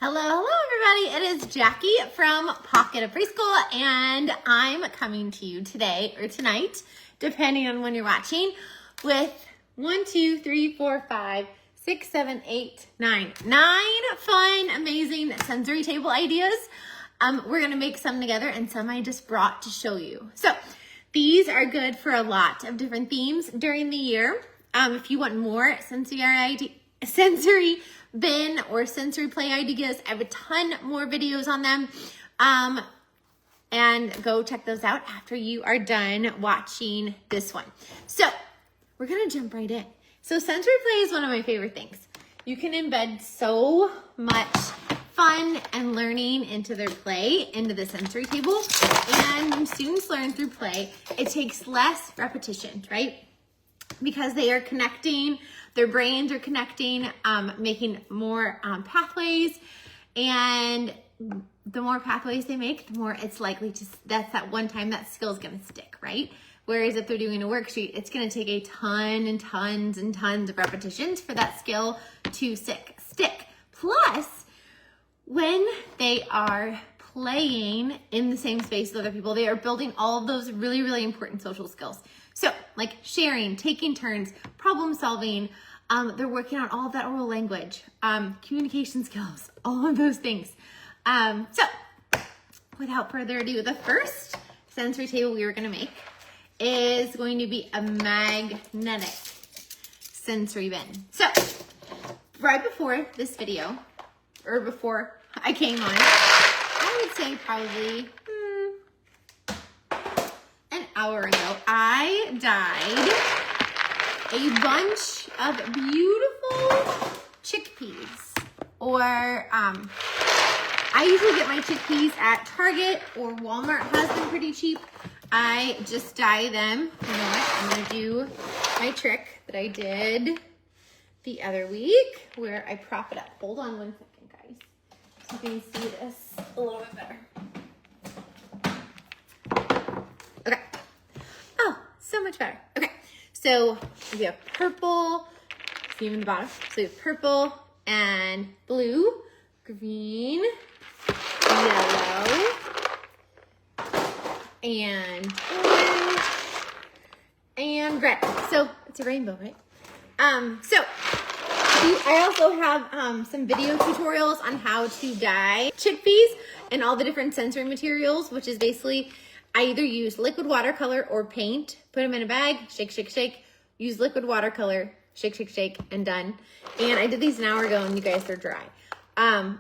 Hello, everybody. It is Jackie from Pocket of Preschool, and I'm coming to you today or tonight, depending on when you're watching, with 9 fun, amazing sensory table ideas. We're going to make some together, and some I just brought to show you. So these are good for a lot of different themes during the year. If you want more sensory bin or sensory play ideas, I have a ton more videos on them. And go check those out after you are done watching this one. So we're gonna jump right in. So sensory play is one of my favorite things. You can embed so much fun and learning into their play, into the sensory table. And when students learn through play, it takes less repetition, right? Because they are connecting, their brains are connecting, making more pathways, and the more pathways they make, the more it's likely to, that's that one time that skill is going to stick, right? Whereas if they're doing a worksheet, it's going to take a ton and tons and tons of repetitions for that skill to stick. Plus, when they are playing in the same space with other people, they are building all of those really, really important social skills. So like sharing, taking turns, problem solving, they're working on all of that oral language, communication skills, all of those things. So without further ado, the first sensory table we were going to make is going to be a magnetic sensory bin. So right before this video, or before I came on, I would say probably an hour ago, I dyed a bunch of beautiful chickpeas. Or I usually get my chickpeas at Target, or Walmart has them pretty cheap. I just dye them. You know what? I'm gonna do my trick that I did the other week where I prop it up. Hold on one second, guys, so you can see this a little bit better. Okay. Oh, so much better. Okay, so we have purple, see in the bottom. So we have purple and blue, green, yellow, and orange, and red. So it's a rainbow, right? I also have some video tutorials on how to dye chickpeas and all the different sensory materials, which is basically I either use liquid watercolor or paint, put them in a bag, shake, shake, shake, use liquid watercolor, shake, shake, shake, and done. And I did these an hour ago and you guys are dry.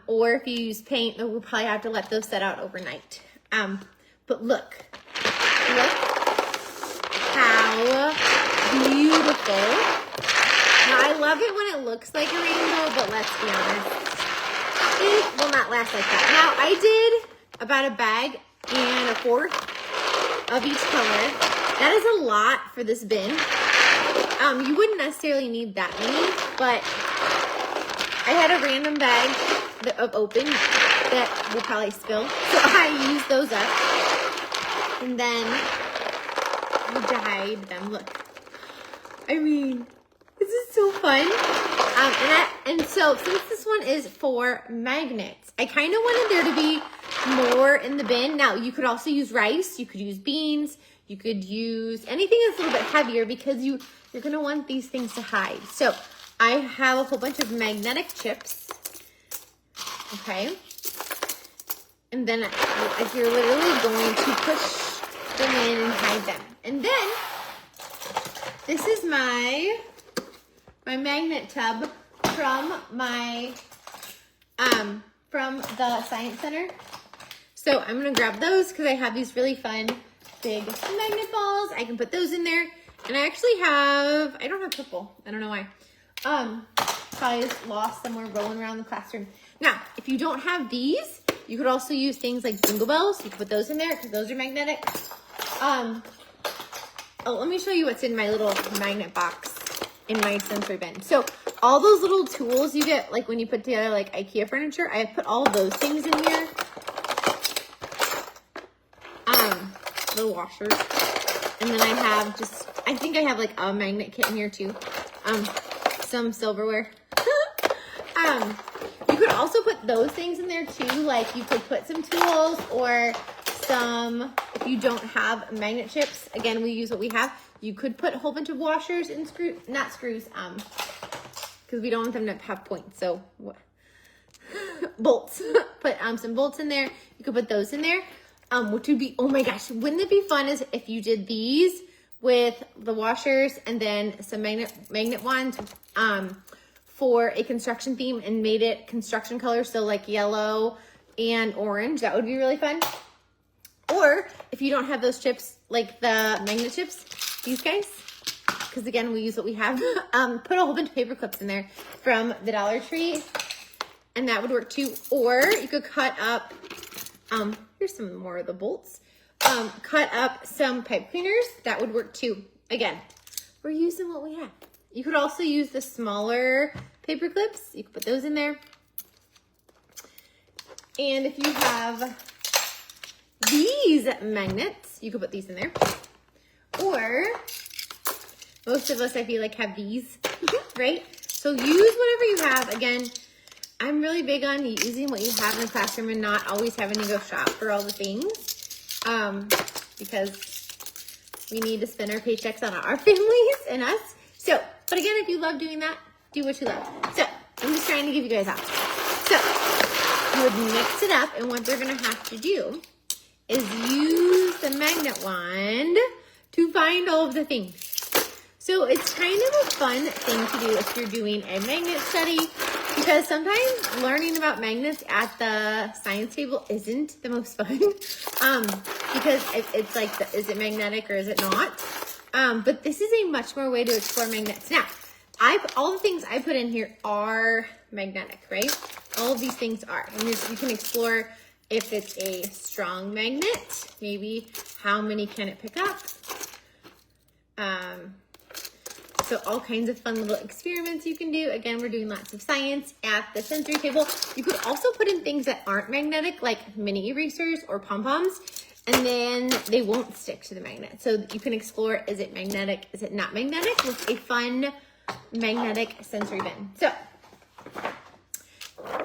Or if you use paint, we'll probably have to let those set out overnight. But look how beautiful. Now I love it when it looks like a rainbow, but let's be honest, it will not last like that. Now I did about a bag and a fourth of each color. That is a lot for this bin. You wouldn't necessarily need that many, but I had a random bag of open that will probably spill, so I used those up, and then I dyed them. Look, I mean, this is so fun. And so since this one is for magnets, I kind of wanted there to be more in the bin. Now you could also use rice, you could use beans, you could use anything that's a little bit heavier because you're going to want these things to hide. So I have a whole bunch of magnetic chips. Okay. And then you're literally going to push them in and hide them. And then this is my magnet tub from from the Science Center. So I'm going to grab those because I have these really fun big magnet balls. I can put those in there. And I actually have, I don't have purple. I don't know why. Probably just lost somewhere rolling around the classroom. Now, if you don't have these, you could also use things like jingle bells. You can put those in there because those are magnetic. Oh, let me show you what's in my little magnet box in my sensory bin. So all those little tools you get, like when you put together like IKEA furniture, I put all of those things in here. The washers. And then I have just, I think I have like a magnet kit in here too. Some silverware. You could also also put those things in there too. Like you could put some tools or some, if you don't have magnet chips, again, we use what we have. You could put a whole bunch of washers and not screws, because we don't want them to have points. So bolts, put some bolts in there. You could put those in there, which would be, oh my gosh, wouldn't it be fun as if you did these with the washers and then some magnet wands, for a construction theme and made it construction color. So like yellow and orange, that would be really fun. Or if you don't have those chips, like the magnet chips, these guys, because again, we use what we have, put a whole bunch of paper clips in there from the Dollar Tree, and that would work too. Or you could cut up, here's some more of the bolts, cut up some pipe cleaners, that would work too. Again, we're using what we have. You could also use the smaller paper clips. You could put those in there. And if you have these magnets, you could put these in there. Or most of us, I feel like, have these, right? So use whatever you have. Again, I'm really big on using what you have in the classroom and not always having to go shop for all the things, because we need to spend our paychecks on our families and us. So, but again, if you love doing that, do what you love. So, I'm just trying to give you guys options. So, you would mix it up, and what they're going to have to do is use the magnet wand to find all of the things. So, it's kind of a fun thing to do if you're doing a magnet study, because sometimes learning about magnets at the science table isn't the most fun, because it's like, is it magnetic or is it not? But this is a much more way to explore magnets. Now, all the things I put in here are magnetic, right? All of these things are. And you can explore if it's a strong magnet, maybe how many can it pick up? So all kinds of fun little experiments you can do. Again, we're doing lots of science at the sensory table. You could also put in things that aren't magnetic, like mini erasers or pom-poms, and then they won't stick to the magnet. So you can explore, is it magnetic, is it not magnetic, with a fun magnetic sensory bin. So,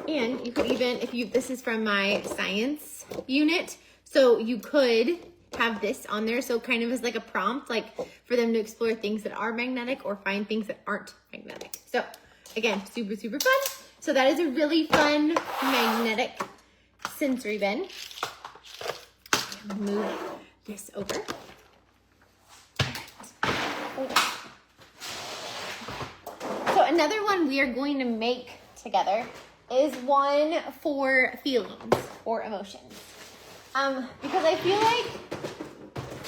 and you could even, this is from my science unit, so you could have this on there, so kind of as like a prompt, like for them to explore things that are magnetic or find things that aren't magnetic. So again, super, super fun. So that is a really fun magnetic sensory bin. Move this over. So another one we are going to make together is one for feelings or emotions. Because I feel like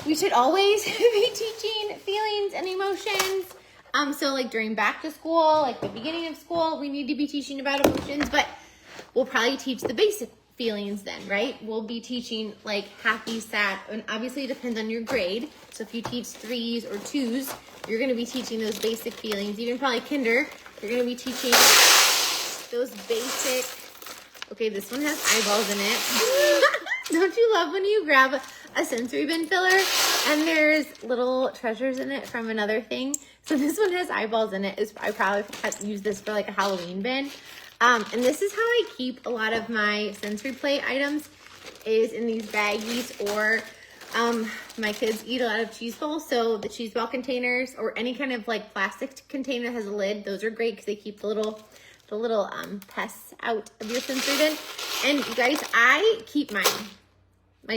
we should always be teaching feelings and emotions. So like during back to school, like the beginning of school, we need to be teaching about emotions, but we'll probably teach the basic feelings then, right? We'll be teaching like happy, sad, and obviously it depends on your grade. So if you teach 3s or 2s, you're going to be teaching those basic feelings. Even probably kinder, you're going to be teaching those basic, okay, this one has eyeballs in it. Don't you love when you grab a sensory bin filler and there's little treasures in it from another thing? So this one has eyeballs in it. I probably use this for like a Halloween bin. And this is how I keep a lot of my sensory play items, is in these baggies, or my kids eat a lot of cheese balls. So the cheese ball containers or any kind of like plastic container that has a lid, those are great because they keep the little pests out of your sensory bin. And you guys, I keep my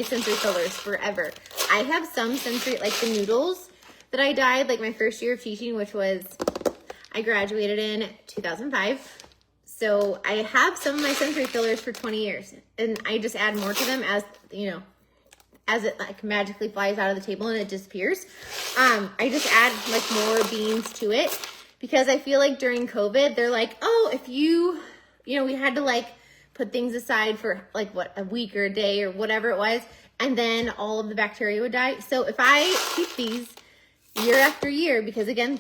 sensory fillers forever. I have some sensory, like the noodles that I dyed, like my first year of teaching, which was, I graduated in 2005. So I have some of my sensory fillers for 20 years, and I just add more to them as, as it like magically flies out of the table and it disappears. I just add like more beans to it, because I feel like during COVID, they're like, oh, if we had to like put things aside for like a week or a day or whatever it was, and then all of the bacteria would die. So if I keep these year after year, because again,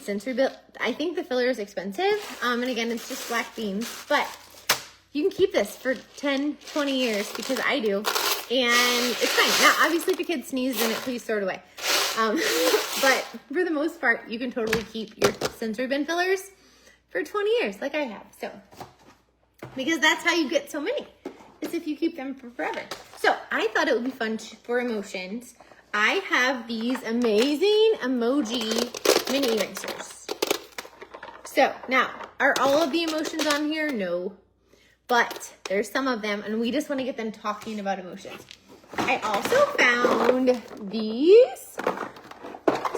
I think the filler is expensive. And again, it's just black beans, but you can keep this for 10, 20 years, because I do. And it's fine. Now, obviously if your kid sneezes in it, please throw it away. But for the most part, you can totally keep your sensory bin fillers for 20 years, like I have. So because that's how you get so many, is if you keep them for forever. So I thought it would be fun for emotions. I have these amazing emoji mini erasers. So now, are all of the emotions on here? No, but there's some of them, and we just want to get them talking about emotions. I also found these.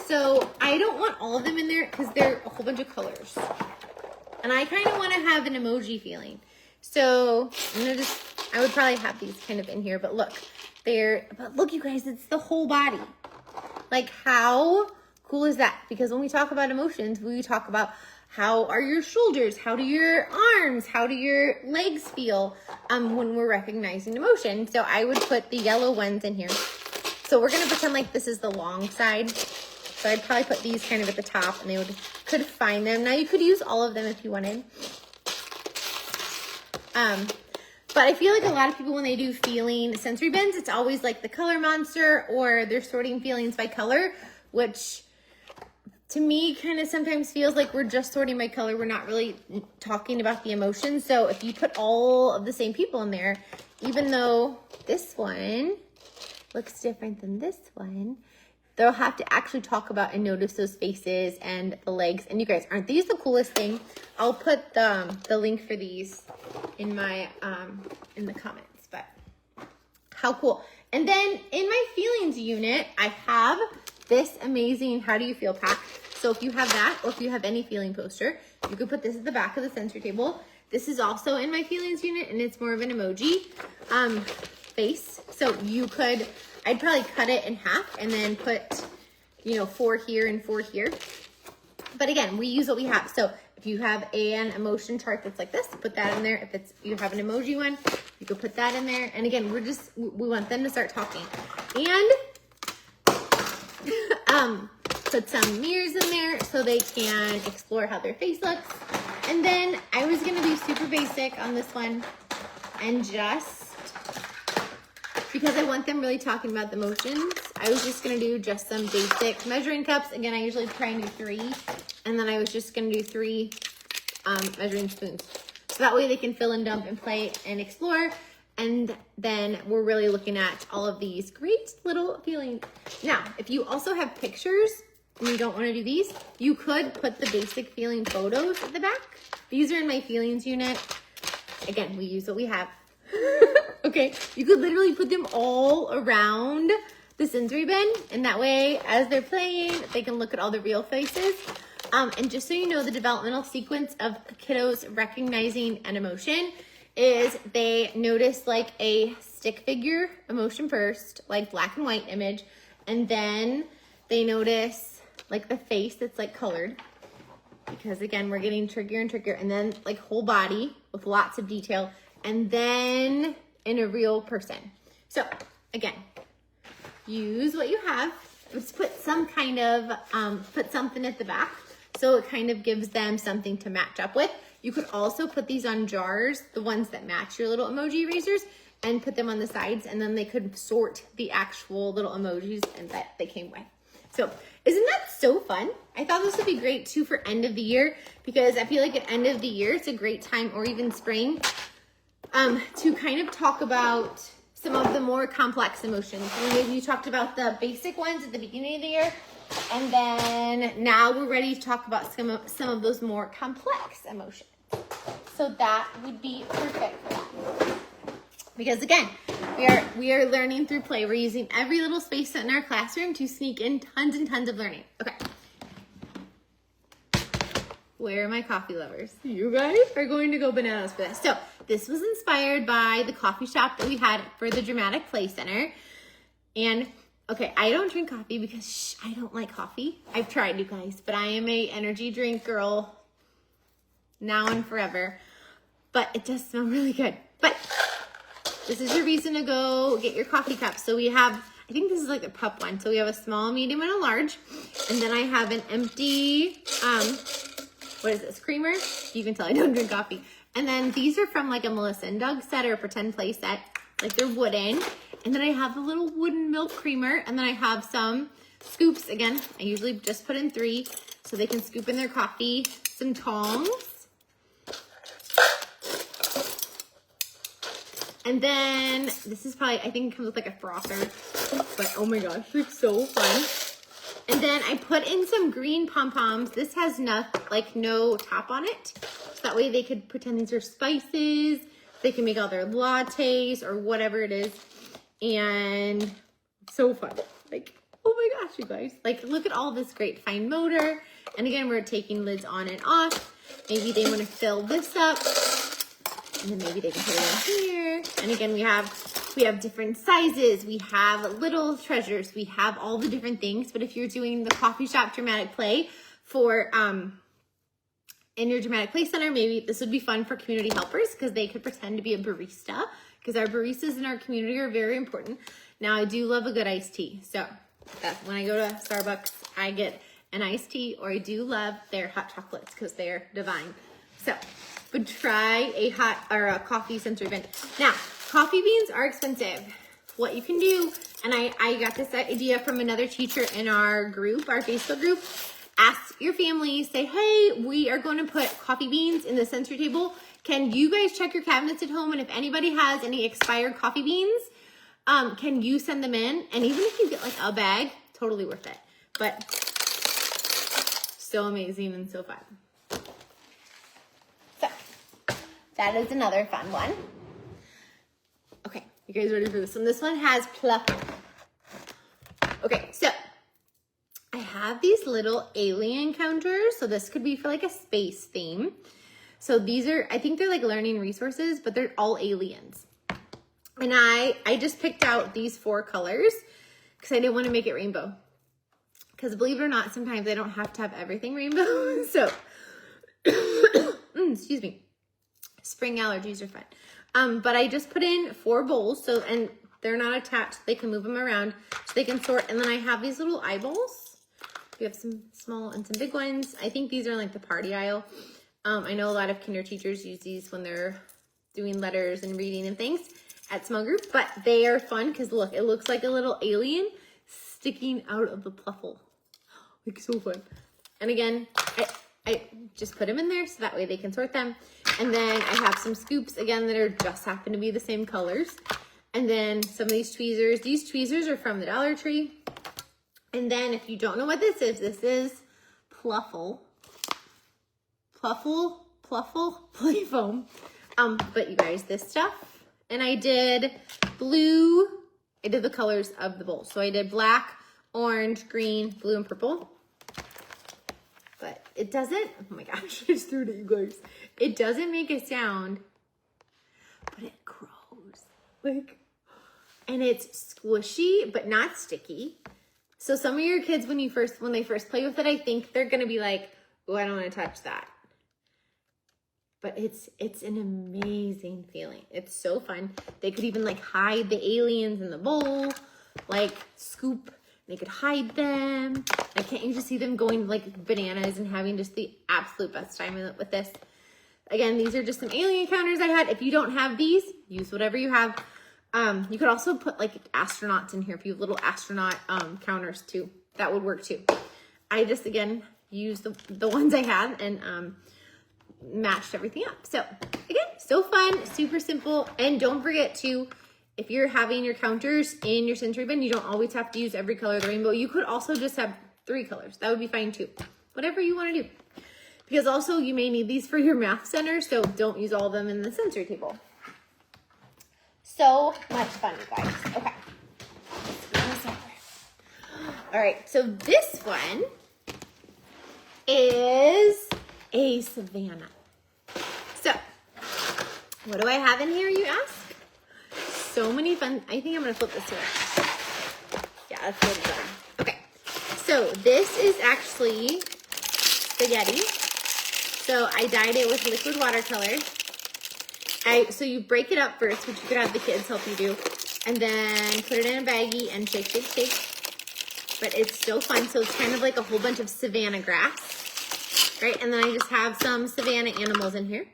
So I don't want all of them in there because they're a whole bunch of colors. And I kind of want to have an emoji feeling. So I would probably have these kind of in here, but look, but look you guys, it's the whole body. Like how cool is that? Because when we talk about emotions, we talk about how are your shoulders, how do your arms, how do your legs feel when we're recognizing emotion. So I would put the yellow ones in here. So we're gonna pretend like this is the long side. So I'd probably put these kind of at the top and they could find them. Now you could use all of them if you wanted. But I feel like a lot of people, when they do feeling sensory bins, it's always like the color monster, or they're sorting feelings by color, which to me kind of sometimes feels like we're just sorting by color. We're not really talking about the emotions. So if you put all of the same people in there, even though this one looks different than this one, they'll have to actually talk about and notice those faces and the legs. And you guys, aren't these the coolest thing? I'll put the link for these in my in the comments, but how cool. And then in my feelings unit, I have this amazing how do you feel pack. So if you have that, or if you have any feeling poster, you could put this at the back of the sensory table. This is also in my feelings unit, and it's more of an emoji face. So you could, I'd probably cut it in half and then put, 4 here and 4 here. But again, we use what we have. So if you have an emotion chart that's like this, put that in there. If you have an emoji one, you could put that in there. And again, we want them to start talking. And put some mirrors in there so they can explore how their face looks. And then I was gonna be super basic on this one, and just because I want them really talking about the emotions, I was just gonna do just some basic measuring cups. Again, I usually try and do 3, and then I was just gonna do 3 measuring spoons. So that way they can fill and dump and play and explore. And then we're really looking at all of these great little feelings. Now, if you also have pictures and you don't want to do these, you could put the basic feeling photos at the back. These are in my feelings unit. Again, we use what we have. Okay, you could literally put them all around the sensory bin, and that way, as they're playing, they can look at all the real faces. And just so you know, the developmental sequence of kiddos recognizing an emotion is they notice like a stick figure emotion first, like black and white image, and then they notice like the face that's like colored, because again, we're getting trickier and trickier, and then like whole body with lots of detail, and then in a real person. So again, use what you have. Let's put some kind of, put something at the back so it kind of gives them something to match up with. You could also put these on jars, the ones that match your little emoji erasers, and put them on the sides, and then they could sort the actual little emojis and that they came with. So isn't that so fun? I thought this would be great too for end of the year, because I feel like at end of the year, it's a great time, or even spring, to kind of talk about some of the more complex emotions. We talked about the basic ones at the beginning of the year, and then now we're ready to talk about some of those more complex emotions. So that would be perfect for that. Because again, we are learning through play. We're using every little space in our classroom to sneak in tons and tons of learning. Okay. Where are my coffee lovers? You guys are going to go bananas for this. So this was inspired by the coffee shop that we had for the Dramatic Play Center. And okay, I don't drink coffee because I don't like coffee. I've tried, you guys, but I am a energy drink girl now and forever. But it does smell really good. But this is your reason to go get your coffee cup. So we have, I think this is like a pup one. So we have a small, medium, and a large. And then I have an empty, what is this, creamer? You can tell I don't drink coffee. And then these are from like a Melissa and Doug set or a pretend play set. Like they're wooden. And then I have the little wooden milk creamer. And then I have some scoops. Again, I usually just put in 3 so they can scoop in their coffee. Some tongs. And then this is probably, I think it comes with like a frother, but oh my gosh, it's so fun. And then I put in some green pom-poms. This has no top on it. So that way they could pretend these are spices. They can make all their lattes or whatever it is. And so fun. Like, oh my gosh, you guys. Like, look at all this great fine motor. And again, we're taking lids on and off. Maybe they want to fill this up. And then maybe they can put it in here. And again, we have different sizes. We have little treasures. We have all the different things. But if you're doing the coffee shop dramatic play for in your dramatic play center, maybe this would be fun for community helpers because they could pretend to be a barista, because our baristas in our community are very important. Now, I do love a good iced tea. So that's when I go to Starbucks, I get an iced tea, or I do love their hot chocolates because they're divine. So, but try a hot or a coffee sensory bin. Now, coffee beans are expensive. What you can do, and I got this idea from another teacher in our group, our Facebook group. Ask your family, say, hey, we are going to put coffee beans in the sensory table. Can you guys check your cabinets at home? And if anybody has any expired coffee beans, can you send them in? And even if you get like a bag, totally worth it. But so amazing and so fun. So that is another fun one. Okay, you guys ready for this one? This one has pluffle. Okay, so I have these little alien counters. So this could be for like a space theme. So these are, I think they're like learning resources, but they're all aliens. And I just picked out these 4 colors because I didn't want to make it rainbow. Because believe it or not, sometimes I don't have to have everything rainbow. So, excuse me. Spring allergies are fun. But I just put in 4 bowls. So, and they're not attached. They can move them around so they can sort. And then I have these little eyeballs. We have some small and some big ones. I think these are like the party aisle. I know a lot of kinder teachers use these when they're doing letters and reading and things at small group, but they are fun because look, it looks like a little alien sticking out of the pluffle. Like, so fun. And again, I just put them in there so that way they can sort them. And then I have some scoops again that are just happen to be the same colors. And then some of these tweezers. These tweezers are from the Dollar Tree. And then if you don't know what this is pluffle. Pluffle play foam. But you guys, this stuff. And I did blue. I did the colors of the bowl. So I did black, orange, green, blue, and purple. But it doesn't, oh my gosh, I just threw it at you guys. It doesn't make a sound, but it grows. Like, and it's squishy, but not sticky. So some of your kids, when they first play with it, I think they're gonna be like, oh, I don't wanna touch that. But it's an amazing feeling. It's so fun. They could even like hide the aliens in the bowl, like scoop. They could hide them. Can't you just see them going like bananas and having just the absolute best time with this? Again, these are just some alien counters I had. If you don't have these, use whatever you have. You could also put like astronauts in here if you have little astronaut counters too. That would work too. I just, again, used the ones I had and matched everything up. So again, so fun, super simple. And don't forget to, if you're having your counters in your sensory bin, you don't always have to use every color of the rainbow. You could also just have 3 colors. That would be fine too. Whatever you want to do. Because also you may need these for your math center, so don't use all of them in the sensory table. So much fun, you guys. Okay. All right, so this one is a Savannah. So, what do I have in here, you ask? So many fun, I think I'm gonna flip this around. Yeah, that's really good. Okay, so this is actually spaghetti. So I dyed it with liquid watercolor. So you break it up first, which you could have the kids help you do, and then put it in a baggie and shake, shake, shake. But it's so fun. So it's kind of like a whole bunch of Savannah grass, right? And then I just have some Savannah animals in here.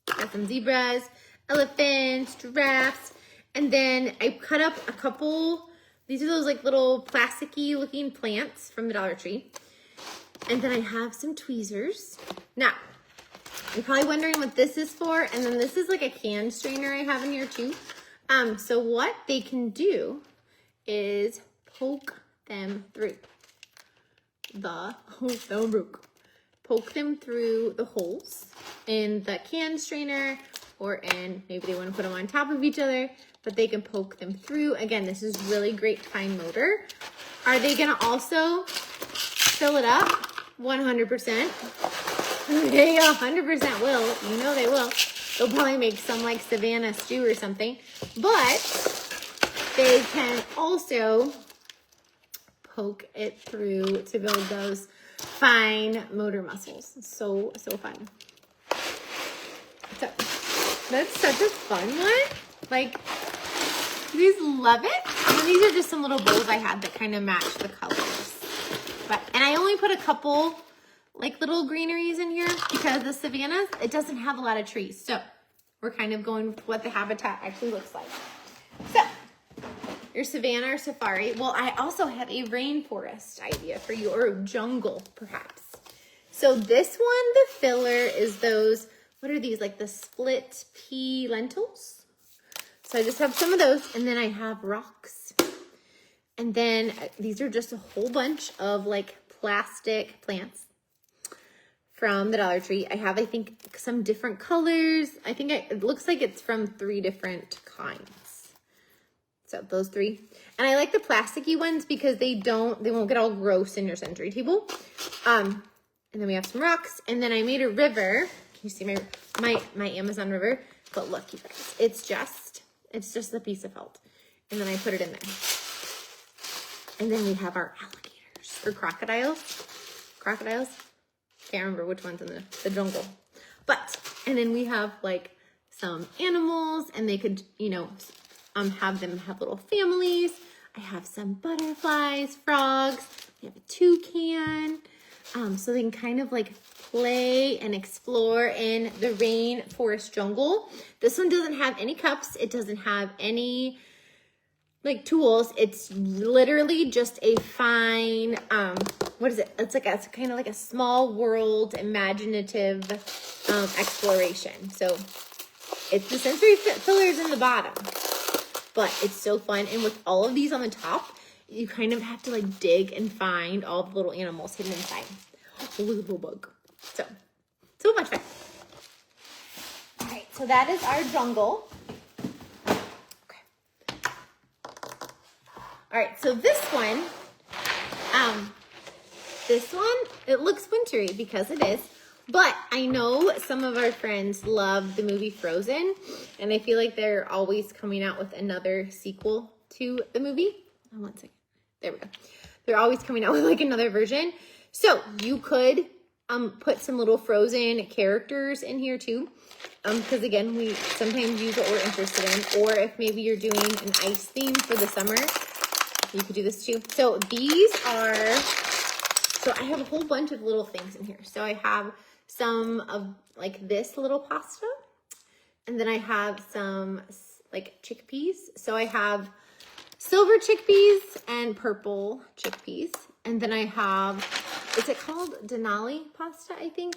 Got some zebras, elephants, giraffes, and then I cut up a couple. These are those like little plasticky looking plants from the Dollar Tree. And then I have some tweezers. Now, you're probably wondering what this is for. And then this is like a can strainer I have in here too. So what they can do is poke them through poke them through the holes in the can strainer, or in, maybe they want to put them on top of each other, but they can poke them through. Again, this is really great fine motor. Are they gonna also fill it up? 100%. They 100% will. You know they will. They'll probably make some like Savannah stew or something. But they can also poke it through to build those fine motor muscles. So fun. So that's such a fun one. Like, you guys love it? And then these are just some little bowls I had that kind of match the colors. And I only put a couple like little greeneries in here because the Savannah, it doesn't have a lot of trees. So we're kind of going with what the habitat actually looks like. So your Savannah or safari. Well, I also have a rainforest idea for you, or jungle perhaps. So this one, the filler is those, what are these? Like the split pea lentils. So I just have some of those, and then I have rocks. And then these are just a whole bunch of like plastic plants from the Dollar Tree. I have, I think, some different colors. I think it looks like it's from 3 different kinds. So those 3. And I like the plasticky ones because they won't get all gross in your century table. And then we have some rocks. And then I made a river. Can you see my Amazon river? But look, you guys, it's just a piece of felt. And then I put it in there. And then we have our alligators or crocodiles. Can't remember which one's in the jungle. And then we have like some animals, and they could, have them have little families. I have some butterflies, frogs. We have a toucan. So they can kind of like play and explore in the rainforest jungle. This one doesn't have any cups. It doesn't have any like tools. It's literally just a fine, what is it? It's kind of like a small world imaginative exploration. So it's the sensory fillers in the bottom, but it's so fun. And with all of these on the top, you kind of have to like dig and find all the little animals hidden inside. Oh, look at the little bug. So much fun. All right, so that is our jungle. All right, so this one, it looks wintry because it is, but I know some of our friends love the movie Frozen, and I feel like they're always coming out with another sequel to the movie. Oh, 1 second. There we go. They're always coming out with like another version. So you could put some little Frozen characters in here too, because again, we sometimes use what we're interested in, or if maybe you're doing an ice theme for the summer, you could do this too. So I have a whole bunch of little things in here. So I have some of like this little pasta, and then I have some like chickpeas. So I have silver chickpeas and purple chickpeas. And then I have, is it called Denali pasta, I think?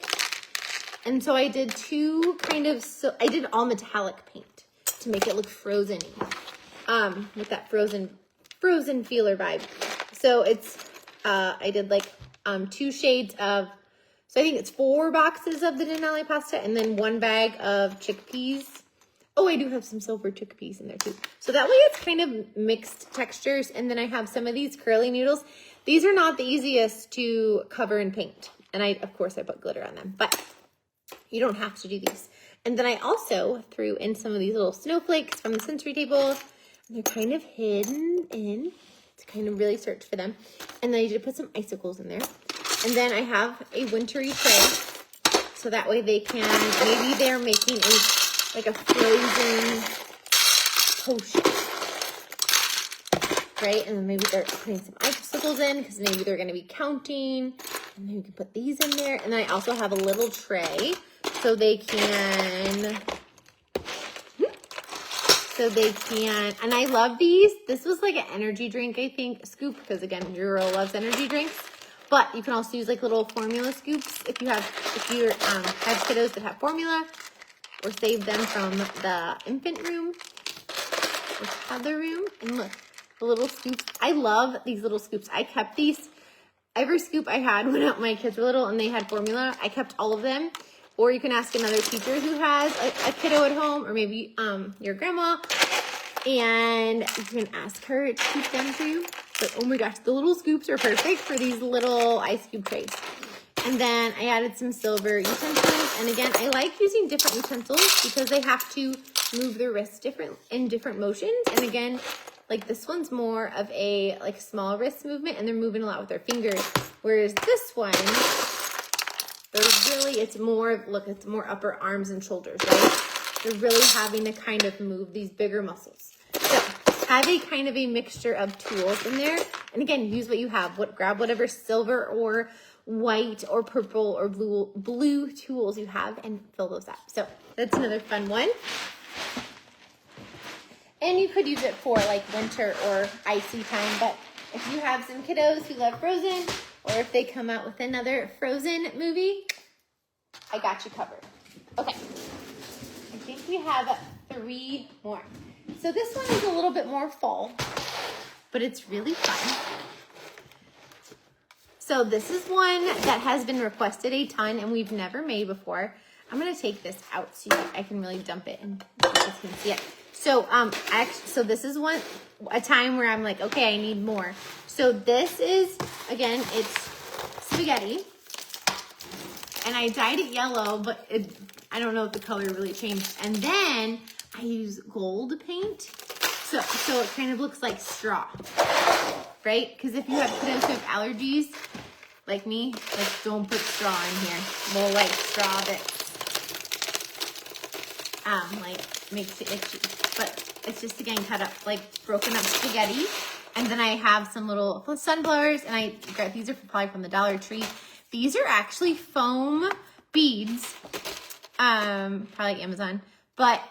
And so I did I did all metallic paint to make it look frozen-y, with that frozen feeler vibe. So it's, I did like 2 shades of, so I think it's 4 boxes of the Denali pasta, and then 1 bag of chickpeas. Oh, I do have some silver chickpeas in there too. So that way it's kind of mixed textures. And then I have some of these curly noodles. These are not the easiest to cover in paint. And of course I put glitter on them, but you don't have to do these. And then I also threw in some of these little snowflakes from the sensory table. And they're kind of hidden in to kind of really search for them. And then I did put some icicles in there. And then I have a wintry tray. So that way they can, maybe they're making like a frozen potion, right? And then maybe they're putting some icicles in because maybe they're going to be counting. And then you can put these in there. And then I also have a little tray so they can, and I love these. This was like an energy drink, I think, scoop, because again, your girl loves energy drinks. But you can also use like little formula scoops if you have kiddos that have formula, or save them from the infant room. have the room. And look, the little scoops. I love these little scoops. I kept these. Every scoop I had when my kids were little and they had formula, I kept all of them. Or you can ask another teacher who has a kiddo at home, or maybe your grandma, and you can ask her to keep them too. But oh my gosh, the little scoops are perfect for these little ice cube trays. And then I added some silver utensils. And again, I like using different utensils because they have to move their wrists in different motions. And again, like this one's more of a like small wrist movement, and they're moving a lot with their fingers. Whereas this one, it's more upper arms and shoulders, right? They're really having to kind of move these bigger muscles. So have a kind of a mixture of tools in there. And again, use what you have. Grab whatever silver or white or purple or blue tools you have and fill those up. So that's another fun one. And you could use it for like winter or icy time, but if you have some kiddos who love Frozen, or if they come out with another Frozen movie, I got you covered. Okay, I think we have 3 more. So this one is a little bit more fall, but it's really fun. So this is one that has been requested a ton and we've never made before. I'm gonna take this out so I can really dump it and you guys can see it. So so this is a time where I'm like, okay, I need more. So this is, again, it's spaghetti. And I dyed it yellow, but I don't know if the color really changed. And then I use gold paint. So it kind of looks like straw, right? Because if you have kiddos who have allergies, like me, like don't put straw in here. More like straw that like makes it itchy. But it's just, again, cut up, like broken up spaghetti. And then I have some little sunflowers, and I got these are probably from the Dollar Tree. These are actually foam beads, probably Amazon, but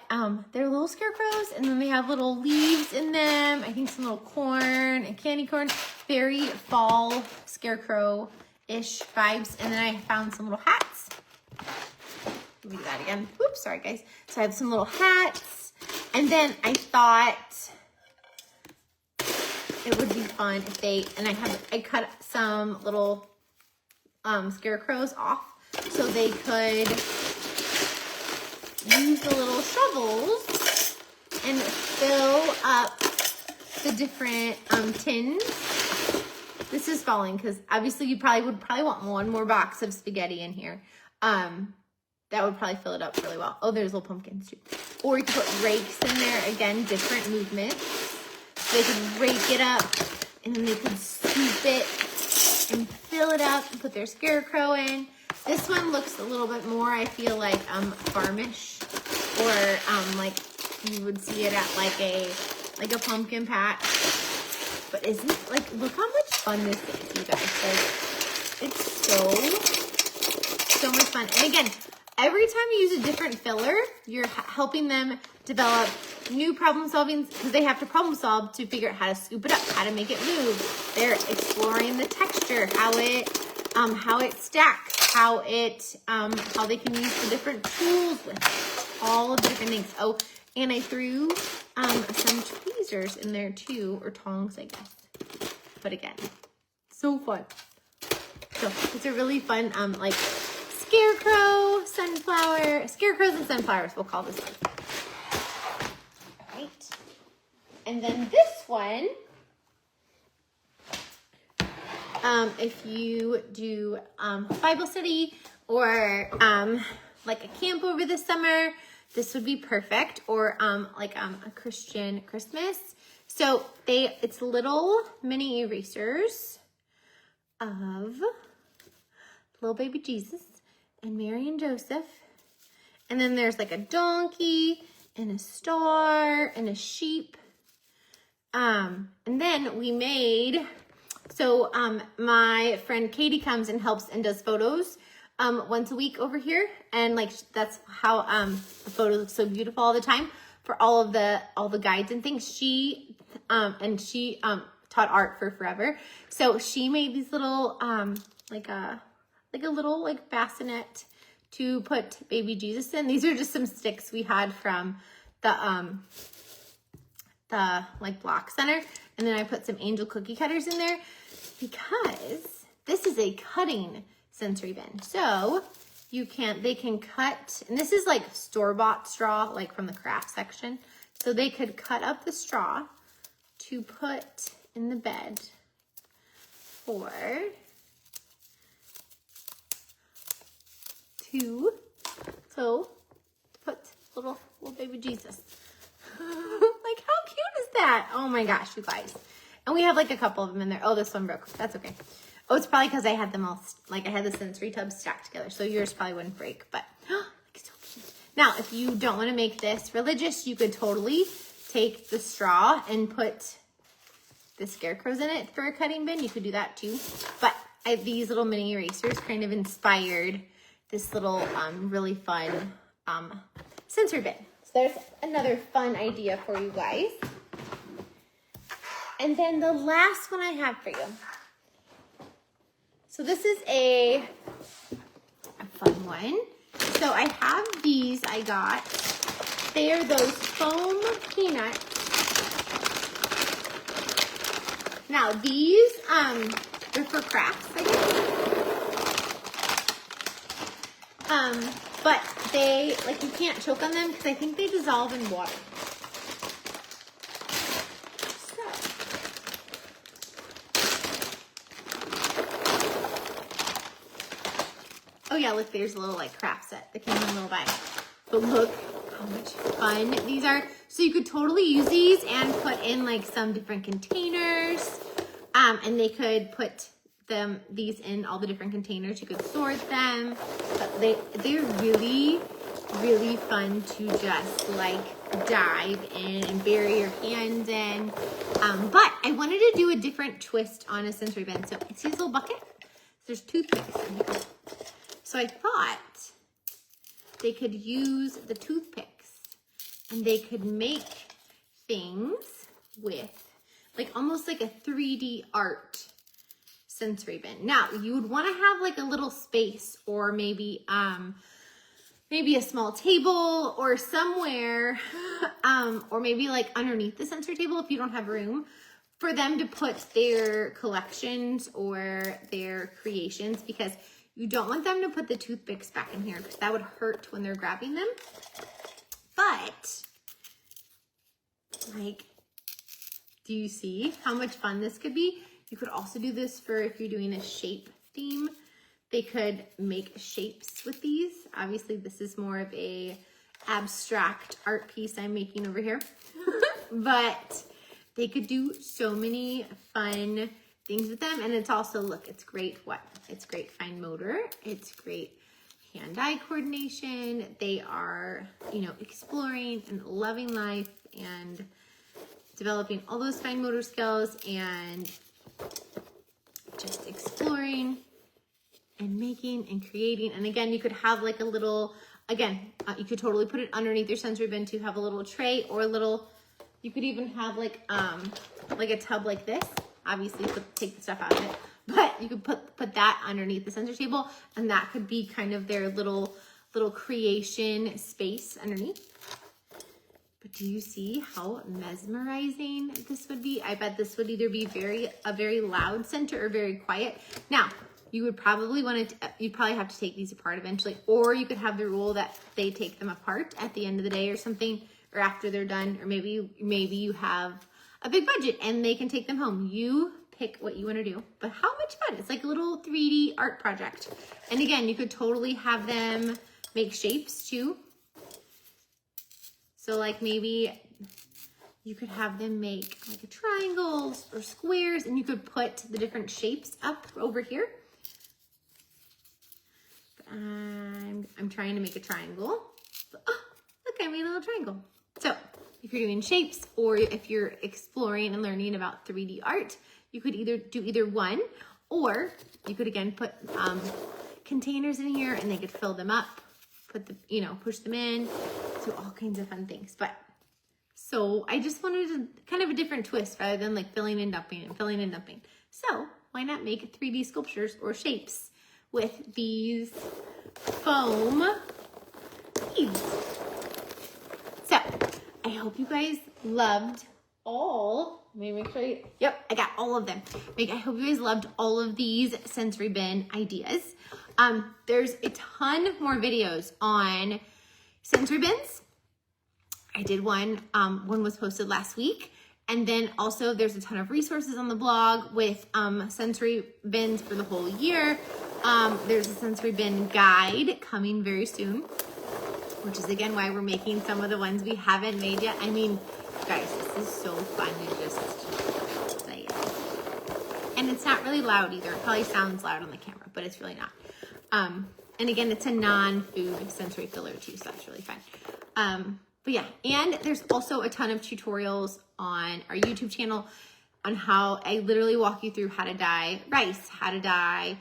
they're little scarecrows, and then they have little leaves in them. I think some little corn and candy corn, very fall scarecrow-ish vibes. And then I found some little hats. Let me do that again. Oops, sorry guys. So I have some little hats, and then I thought it would be fun if I cut some little scarecrows off so they could use the little shovels and fill up the different tins. This is falling because obviously you would probably want one more box of spaghetti in here. That would probably fill it up really well. Oh, there's little pumpkins too. Or you could put rakes in there. Again, different movements. They could rake it up, and then they could scoop it and fill it up and put their scarecrow in. This one looks a little bit more, I feel like, farmish, or like you would see it at like a pumpkin patch. But isn't it, like, look how much fun this is, you guys. Like, it's so much fun. And again, every time you use a different filler, you're helping them develop new problem solving, because they have to problem solve to figure out how to scoop it up, how to make it move. They're exploring the texture, how it stacks, how they can use the different tools with it, all of the different things. Oh, and I threw some tweezers in there too, or tongs, I guess. But again, so fun. So it's a really fun like scarecrows and sunflowers, we'll call this one. And then this one, if you do Bible study or like a camp over the summer, this would be perfect. Or like a Christian Christmas. So it's little mini erasers of little baby Jesus and Mary and Joseph. And then there's like a donkey and a star and a sheep. And then we made, so my friend Katie comes and helps and does photos once a week over here, and like that's how the photos look so beautiful all the time for all the guides and things. She taught art for forever, so she made these little like a little like bassinet to put baby Jesus in. These are just some sticks we had from the the like block center, and then I put some angel cookie cutters in there because this is a cutting sensory bin. So they can cut, and this is like store-bought straw, like from the craft section. So they could cut up the straw to put in the bed for put little baby Jesus. Like, how cute is that? Oh my gosh, you guys. And we have like a couple of them in there. Oh, this one broke. That's okay. Oh, it's probably because I had them all, like I had the sensory tubs stacked together. So yours probably wouldn't break, but it's so cute. Now, if you don't want to make this religious, you could totally take the straw and put the scarecrows in it for a cutting bin. You could do that too. But these little mini erasers kind of inspired this little really fun sensory bin. So there's another fun idea for you guys. And then the last one I have for you. So this is a fun one. So I have these I got. They are those foam peanuts. Now these, they're for crafts, I guess. But they, like, you can't choke on them because I think they dissolve in water. Oh yeah, look, there's a little like craft set that came in a little bag. But look how much fun these are. So you could totally use these and put in like some different containers. And they could put these in all the different containers. You could sort them. But they're really, really fun to just like dive in and bury your hands in. But I wanted to do a different twist on a sensory bin. So see this little bucket? There's toothpicks in here. So I thought they could use the toothpicks and they could make things with like almost like a 3D art sensory bin. Now you would want to have like a little space or maybe a small table or somewhere or maybe like underneath the sensory table if you don't have room for them to put their collections or their creations, because you don't want them to put the toothpicks back in here because that would hurt when they're grabbing them. But, like, do you see how much fun this could be? You could also do this for if you're doing a shape theme. They could make shapes with these. Obviously, this is more of a abstract art piece I'm making over here. But they could do so many fun things with them. And it's also, look, it's great it's great fine motor. It's great hand-eye coordination. They are, exploring and loving life and developing all those fine motor skills and just exploring and making and creating. And again, you could have like a little, you could totally put it underneath your sensory bin to have a little tray or you could even have like a tub like this. Obviously, take the stuff out of it. But you could put that underneath the sensory table, and that could be kind of their little creation space underneath. But do you see how mesmerizing this would be? I bet this would either be a very loud center or very quiet. Now, you would probably you'd probably have to take these apart eventually, or you could have the rule that they take them apart at the end of the day or something, or after they're done, or maybe you have a big budget and they can take them home. You pick what you want to do, but how much fun. It's like a little 3D art project. And again, you could totally have them make shapes too. So like maybe you could have them make like a triangles or squares, and you could put the different shapes up over here. I'm trying to make a triangle. Oh, look, I made a little triangle. So if you're doing shapes or if you're exploring and learning about 3D art, you could either do one, or you could again put containers in here and they could fill them up, push them in, do all kinds of fun things. But so I just wanted kind of a different twist rather than like filling and dumping. So why not make 3D sculptures or shapes with these foam beads? So I hope you guys loved let me make sure yep, I got all of them. I hope you guys loved all of these sensory bin ideas. There's a ton more videos on sensory bins. I did one was posted last week. And then also there's a ton of resources on the blog with sensory bins for the whole year. There's a sensory bin guide coming very soon, which is again why we're making some of the ones we haven't made yet. I mean, guys, this is so fun to just play it. And it's not really loud either. It probably sounds loud on the camera, but it's really not. And again, it's a non-food sensory filler too, so that's really fun. But yeah, and there's also a ton of tutorials on our YouTube channel on how I literally walk you through how to dye rice, how to dye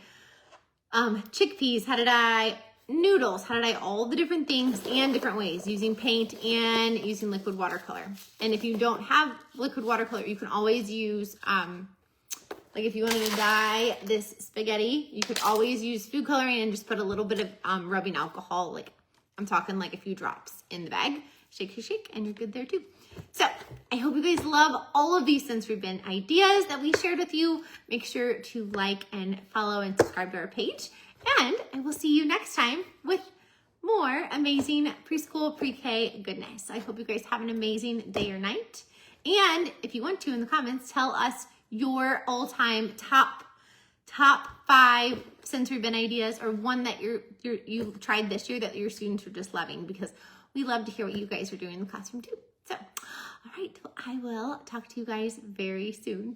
chickpeas, how to dye noodles, how to dye all the different things and different ways using paint and using liquid watercolor. And if you don't have liquid watercolor, you can always use, like if you wanted to dye this spaghetti, you could always use food coloring and just put a little bit of rubbing alcohol, like I'm talking like a few drops in the bag. Shake, shake, shake, and you're good there too. So I hope you guys love all of these sensory bin ideas that we shared with you. Make sure to like and follow and subscribe to our page. And I will see you next time with more amazing preschool, pre-K goodness. I hope you guys have an amazing day or night. And if you want to, in the comments, tell us your all-time top 5 sensory bin ideas, or one that you tried this year that your students are just loving, because we love to hear what you guys are doing in the classroom too. So, all right, well, I will talk to you guys very soon.